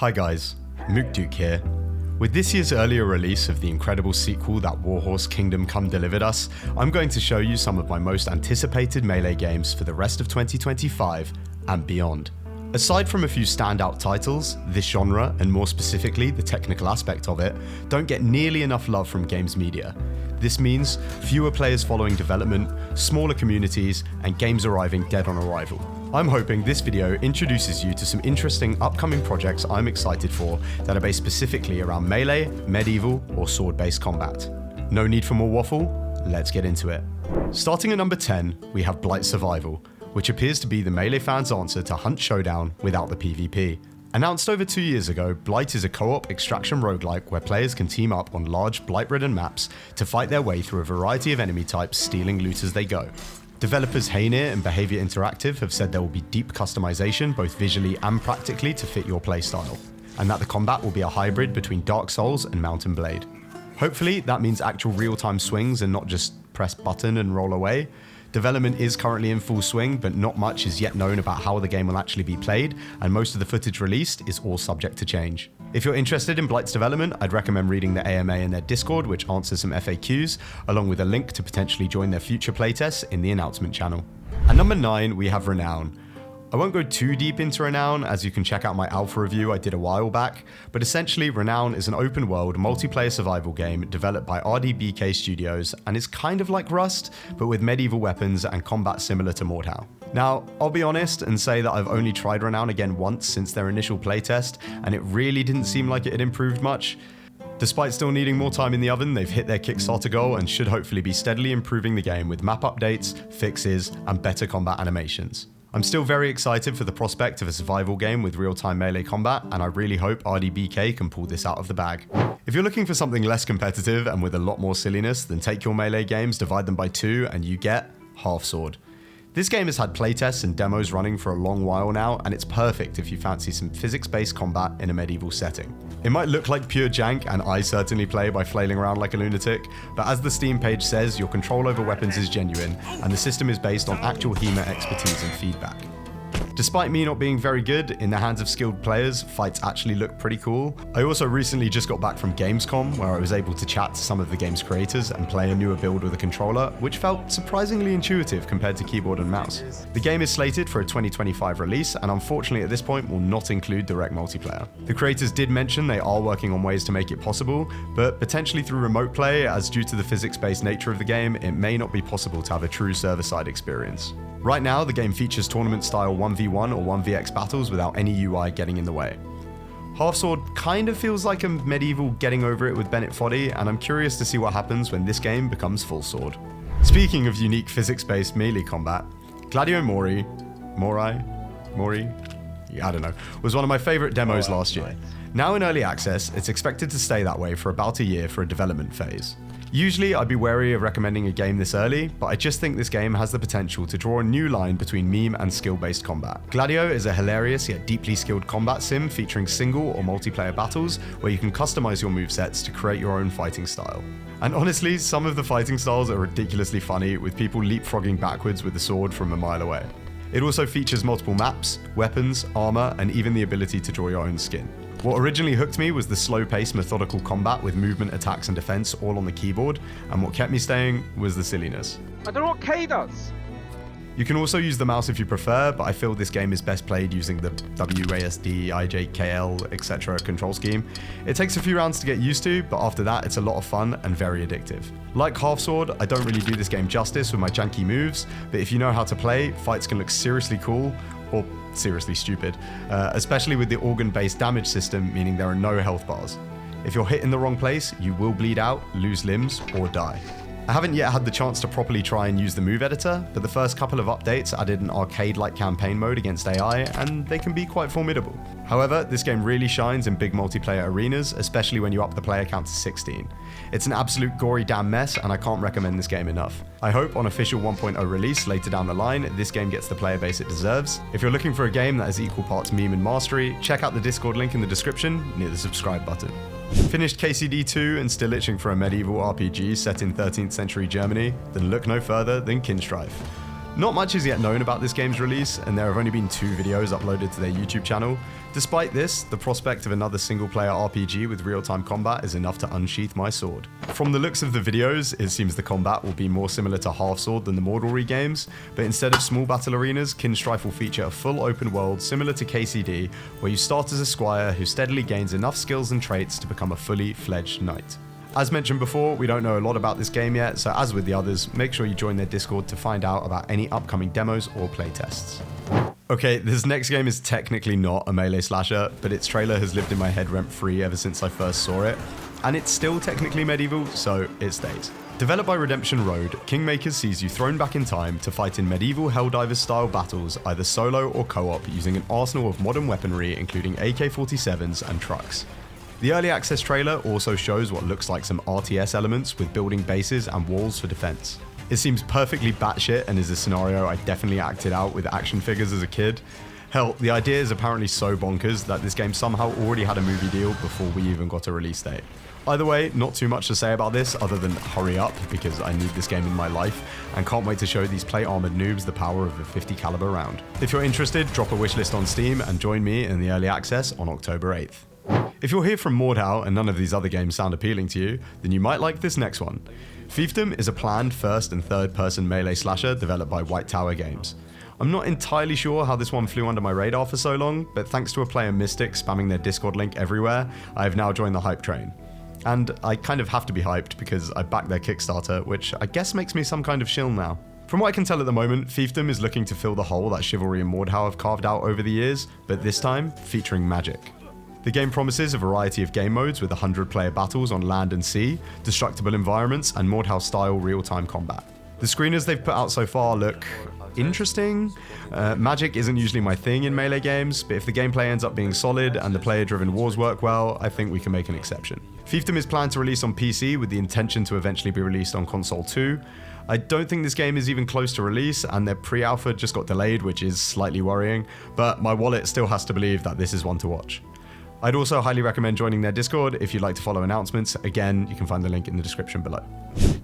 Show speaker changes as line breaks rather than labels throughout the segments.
Hi guys, Mookduke here. With this year's earlier release of the incredible sequel that Warhorse Kingdom Come delivered us, I'm going to show you some of my most anticipated Melee games for the rest of 2025 and beyond. Aside from a few standout titles, this genre, and more specifically the technical aspect of it, don't get nearly enough love from games media. This means fewer players following development, smaller communities, and games arriving dead on arrival. I'm hoping this video introduces you to some interesting upcoming projects I'm excited for that are based specifically around melee, medieval, or sword-based combat. No need for more waffle, let's get into it. Starting at number 10, we have Blight Survival, which appears to be the Melee fans' answer to Hunt Showdown without the PvP. Announced over 2 years ago, Blight is a co-op extraction roguelike where players can team up on large blight-ridden maps to fight their way through a variety of enemy types, stealing loot as they go. Developers Haynir and Behaviour Interactive have said there will be deep customization both visually and practically to fit your playstyle, and that the combat will be a hybrid between Dark Souls and Mount and Blade. Hopefully that means actual real-time swings and not just press button and roll away. Development is currently in full swing, but not much is yet known about how the game will actually be played, and most of the footage released is all subject to change. If you're interested in Blight's development, I'd recommend reading the AMA in their Discord, which answers some FAQs, along with a link to potentially join their future playtests in the announcement channel. At number 9, we have Renown. I won't go too deep into Renown, as you can check out my alpha review I did a while back, but essentially Renown is an open world multiplayer survival game developed by RDBK Studios, and it's kind of like Rust, but with medieval weapons and combat similar to Mordhau. Now, I'll be honest and say that I've only tried Renown again once since their initial playtest, and it really didn't seem like it had improved much. Despite still needing more time in the oven, they've hit their Kickstarter goal and should hopefully be steadily improving the game with map updates, fixes, and better combat animations. I'm still very excited for the prospect of a survival game with real-time melee combat, and I really hope RDBK can pull this out of the bag. If you're looking for something less competitive and with a lot more silliness, then take your melee games, divide them by 2, and you get Half Sword. This game has had playtests and demos running for a long while now, and it's perfect if you fancy some physics-based combat in a medieval setting. It might look like pure jank, and I certainly play by flailing around like a lunatic, but as the Steam page says, your control over weapons is genuine, and the system is based on actual HEMA expertise and feedback. Despite me not being very good, in the hands of skilled players, fights actually look pretty cool. I also recently just got back from Gamescom, where I was able to chat to some of the game's creators and play a newer build with a controller, which felt surprisingly intuitive compared to keyboard and mouse. The game is slated for a 2025 release, and unfortunately at this point will not include direct multiplayer. The creators did mention they are working on ways to make it possible, but potentially through remote play, as due to the physics-based nature of the game, it may not be possible to have a true server-side experience. Right now, the game features tournament-style 1v1 or 1vx battles without any UI getting in the way. Half Sword kind of feels like a medieval getting over it with Bennett Foddy, and I'm curious to see what happens when this game becomes full sword. Speaking of unique physics-based melee combat, Gladio Mori, I don't know, was one of my favorite demos last year. Now in early access, it's expected to stay that way for about a year for a development phase. Usually I'd be wary of recommending a game this early, but I just think this game has the potential to draw a new line between meme and skill-based combat. Gladio is a hilarious yet deeply skilled combat sim featuring single or multiplayer battles where you can customize your movesets to create your own fighting style. And honestly, some of the fighting styles are ridiculously funny, with people leapfrogging backwards with the sword from a mile away. It also features multiple maps, weapons, armor, and even the ability to draw your own skin. What originally hooked me was the slow-paced, methodical combat with movement, attacks, and defense all on the keyboard, and what kept me staying was the silliness.
I don't know what K does.
You can also use the mouse if you prefer, but I feel this game is best played using the WASD, IJKL, etc. control scheme. It takes a few rounds to get used to, but after that it's a lot of fun and very addictive. Like Half Sword, I don't really do this game justice with my janky moves, but if you know how to play, fights can look seriously cool, or seriously stupid, especially with the organ-based damage system, meaning there are no health bars. If you're hit in the wrong place, you will bleed out, lose limbs, or die. I haven't yet had the chance to properly try and use the move editor, but the first couple of updates added an arcade-like campaign mode against AI, and they can be quite formidable. However, this game really shines in big multiplayer arenas, especially when you up the player count to 16. It's an absolute gory damn mess, and I can't recommend this game enough. I hope on official 1.0 release later down the line, this game gets the player base it deserves. If you're looking for a game that is equal parts meme and mastery, check out the Discord link in the description near the subscribe button. Finished KCD 2 and still itching for a medieval RPG set in 13th century Germany? Then look no further than Kinstrife. Not much is yet known about this game's release, and there have only been 2 videos uploaded to their YouTube channel. Despite this, the prospect of another single-player RPG with real-time combat is enough to unsheath my sword. From the looks of the videos, it seems the combat will be more similar to Half-Sword than the Mordhau games, but instead of small battle arenas, Kinstrife will feature a full open world similar to KCD, where you start as a squire who steadily gains enough skills and traits to become a fully fledged knight. As mentioned before, we don't know a lot about this game yet, so as with the others, make sure you join their Discord to find out about any upcoming demos or playtests. Okay, this next game is technically not a melee slasher, but its trailer has lived in my head rent-free ever since I first saw it, and it's still technically medieval, so it stays. Developed by Redemption Road, Kingmakers sees you thrown back in time to fight in medieval Helldivers-style battles, either solo or co-op, using an arsenal of modern weaponry including AK-47s and trucks. The early access trailer also shows what looks like some RTS elements with building bases and walls for defense. It seems perfectly batshit and is a scenario I definitely acted out with action figures as a kid. Hell, the idea is apparently so bonkers that this game somehow already had a movie deal before we even got a release date. Either way, not too much to say about this other than hurry up because I need this game in my life and can't wait to show these plate armored noobs the power of a 50 caliber round. If you're interested, drop a wishlist on Steam and join me in the early access on October 8th. If you're here from Mordhau and none of these other games sound appealing to you, then you might like this next one. Fiefdom is a planned first and third person melee slasher developed by White Tower Games. I'm not entirely sure how this one flew under my radar for so long, but thanks to a player Mystic spamming their Discord link everywhere, I have now joined the hype train. And I kind of have to be hyped because I backed their Kickstarter, which I guess makes me some kind of shill now. From what I can tell at the moment, Fiefdom is looking to fill the hole that Chivalry and Mordhau have carved out over the years, but this time featuring magic. The game promises a variety of game modes with 100-player battles on land and sea, destructible environments, and Mordhau-style real-time combat. The screeners they've put out so far look interesting. Magic isn't usually my thing in melee games, but if the gameplay ends up being solid and the player-driven wars work well, I think we can make an exception. Fiefdom is planned to release on PC with the intention to eventually be released on console too. I don't think this game is even close to release, and their pre-alpha just got delayed, which is slightly worrying, but my wallet still has to believe that this is one to watch. I'd also highly recommend joining their Discord if you'd like to follow announcements. Again, you can find the link in the description below.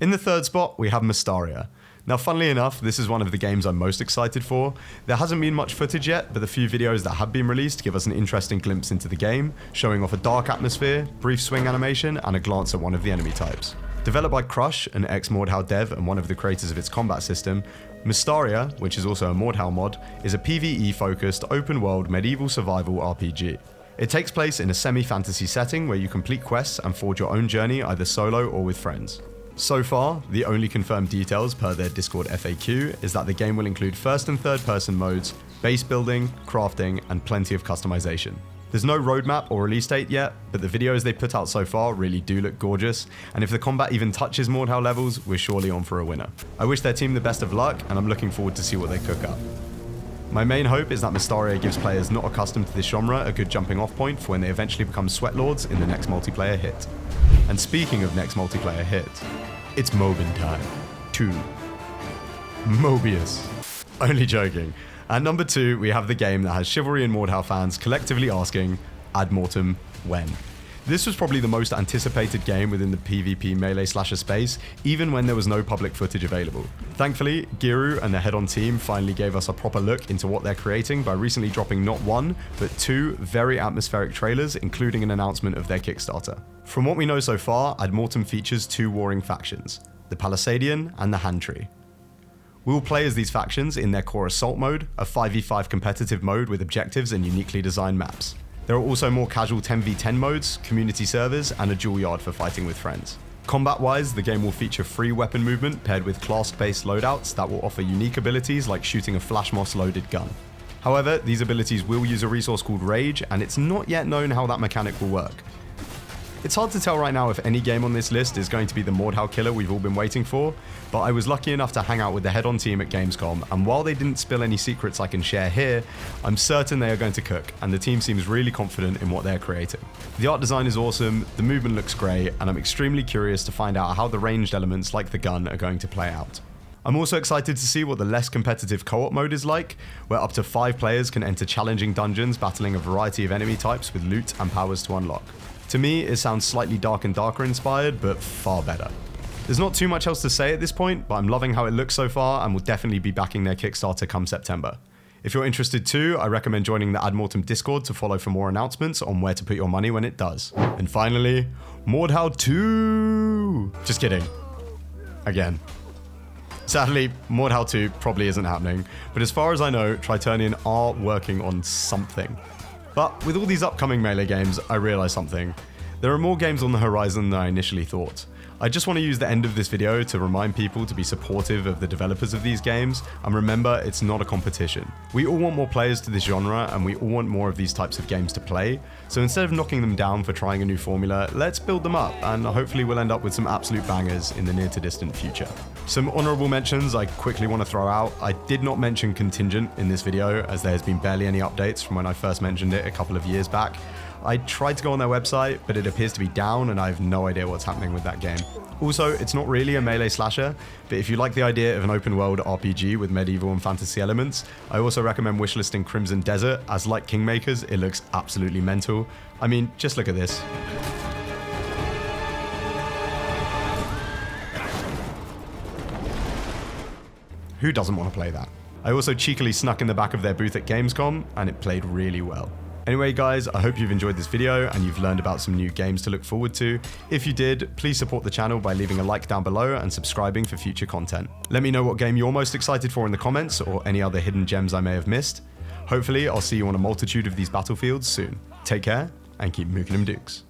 In the third spot, we have Mestaria. Now, funnily enough, this is one of the games I'm most excited for. There hasn't been much footage yet, but the few videos that have been released give us an interesting glimpse into the game, showing off a dark atmosphere, brief swing animation, and a glance at one of the enemy types. Developed by Crush, an ex-Mordhau dev and one of the creators of its combat system, Mestaria, which is also a Mordhau mod, is a PvE-focused, open-world medieval survival RPG. It takes place in a semi-fantasy setting where you complete quests and forge your own journey either solo or with friends. So far, the only confirmed details per their Discord FAQ is that the game will include first and third person modes, base building, crafting, and plenty of customization. There's no roadmap or release date yet, but the videos they put out so far really do look gorgeous, and if the combat even touches Mordhau levels, we're surely on for a winner. I wish their team the best of luck, and I'm looking forward to see what they cook up. My main hope is that Mestaria gives players not accustomed to this genre a good jumping off point for when they eventually become sweatlords in the next multiplayer hit. And speaking of next multiplayer hit, it's Mobin time. 2. Mobius. Only joking. At number 2, we have the game that has Chivalry and Mordhau fans collectively asking, Ad Mortem, when? This was probably the most anticipated game within the PvP melee slasher space, even when there was no public footage available. Thankfully, Giru and the head-on team finally gave us a proper look into what they're creating by recently dropping not one, but 2 very atmospheric trailers, including an announcement of their Kickstarter. From what we know so far, Ad Mortem features 2 warring factions, the Palisadian and the Hand Tree. We will play as these factions in their core assault mode, a 5v5 competitive mode with objectives and uniquely designed maps. There are also more casual 10v10 modes, community servers, and a dual yard for fighting with friends. Combat-wise, the game will feature free weapon movement paired with class-based loadouts that will offer unique abilities like shooting a flash moss-loaded gun. However, these abilities will use a resource called Rage, and it's not yet known how that mechanic will work. It's hard to tell right now if any game on this list is going to be the Mordhau killer we've all been waiting for, but I was lucky enough to hang out with the head-on team at Gamescom, and while they didn't spill any secrets I can share here, I'm certain they are going to cook, and the team seems really confident in what they're creating. The art design is awesome, the movement looks great, and I'm extremely curious to find out how the ranged elements like the gun are going to play out. I'm also excited to see what the less competitive co-op mode is like, where up to 5 players can enter challenging dungeons battling a variety of enemy types with loot and powers to unlock. To me, it sounds slightly Dark and Darker inspired, but far better. There's not too much else to say at this point, but I'm loving how it looks so far and will definitely be backing their Kickstarter come September. If you're interested too, I recommend joining the Mortem Discord to follow for more announcements on where to put your money when it does. And finally, Mordhau 2! Just kidding. Again. Sadly, Mordhau 2 probably isn't happening, but as far as I know, Tritonian are working on something. But with all these upcoming Melee games, I realized something. There are more games on the horizon than I initially thought. I just want to use the end of this video to remind people to be supportive of the developers of these games, and remember, it's not a competition. We all want more players to this genre, and we all want more of these types of games to play, so instead of knocking them down for trying a new formula, let's build them up, and hopefully we'll end up with some absolute bangers in the near to distant future. Some honourable mentions I quickly want to throw out. I did not mention Contingent in this video, as there has been barely any updates from when I first mentioned it a couple of years back. I tried to go on their website, but it appears to be down and I have no idea what's happening with that game. Also, it's not really a melee slasher, but if you like the idea of an open world RPG with medieval and fantasy elements, I also recommend wishlisting Crimson Desert, as like Kingmakers, it looks absolutely mental. I mean, just look at this. Who doesn't want to play that? I also cheekily snuck in the back of their booth at Gamescom, and it played really well. Anyway guys, I hope you've enjoyed this video and you've learned about some new games to look forward to. If you did, please support the channel by leaving a like down below and subscribing for future content. Let me know what game you're most excited for in the comments, or any other hidden gems I may have missed. Hopefully, I'll see you on a multitude of these battlefields soon. Take care, and keep mooking them dukes.